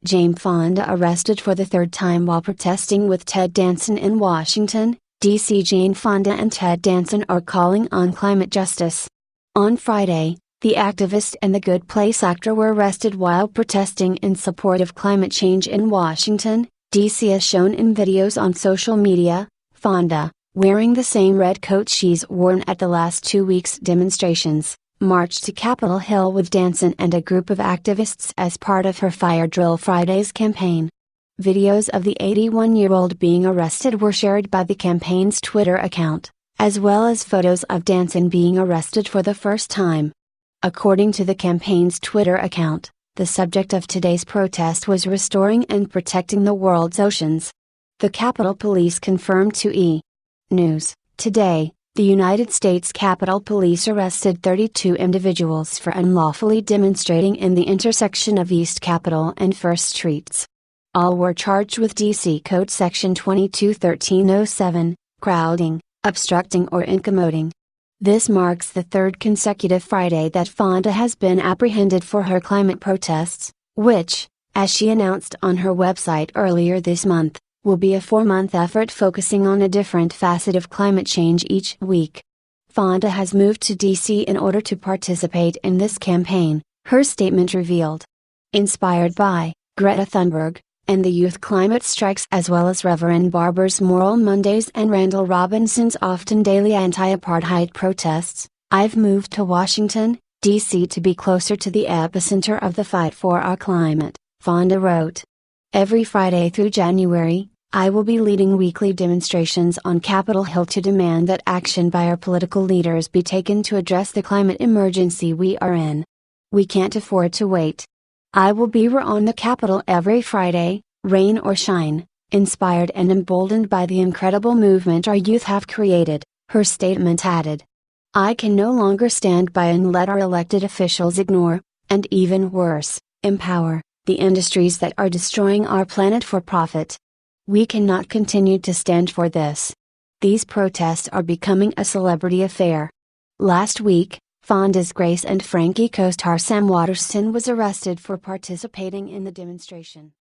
Fonda arrested for the third time while protesting with Ted Danson in Washington, D.C. Jane Fonda and Ted Danson are calling on climate justice. On Friday, the activist and The Good Place actor were arrested while protesting in support of climate change in Washington, D.C. as shown in videos on social media. Fonda, wearing the same red coat she's worn at the last 2 weeks' demonstrations, marched to Capitol Hill with Danson and a group of activists as part of her Fire Drill Fridays campaign. Videos of the 81-year-old being arrested were shared by the campaign's Twitter account, as well as photos of Danson being arrested for the first time. According to the campaign's Twitter account, the subject of today's protest was restoring and protecting the world's oceans. The Capitol Police confirmed to E! News, today, the United States Capitol Police arrested 32 individuals for unlawfully demonstrating in the intersection of East Capitol and First Streets. All were charged with D.C. Code Section 22-1307, crowding, obstructing or incommoding. This marks the third consecutive Friday that Fonda has been apprehended for her climate protests, which, as she announced on her website earlier this month, will be a 4-month effort focusing on a different facet of climate change each week. Fonda has moved to D.C. in order to participate in this campaign, her statement revealed. Inspired by Greta Thunberg and the youth climate strikes as well as Reverend Barber's Moral Mondays and Randall Robinson's often daily anti-apartheid protests, I've moved to Washington, D.C. to be closer to the epicenter of the fight for our climate, Fonda wrote. Every Friday through January, I will be leading weekly demonstrations on Capitol Hill to demand that action by our political leaders be taken to address the climate emergency we are in. We can't afford to wait. I will be on the Capitol every Friday, rain or shine, inspired and emboldened by the incredible movement our youth have created, her statement added. I can no longer stand by and let our elected officials ignore, and even worse, empower, the industries that are destroying our planet for profit. We cannot continue to stand for this. These protests are becoming a celebrity affair. Last week, Fonda's Grace and Frankie co-star Sam Waterston was arrested for participating in the demonstration.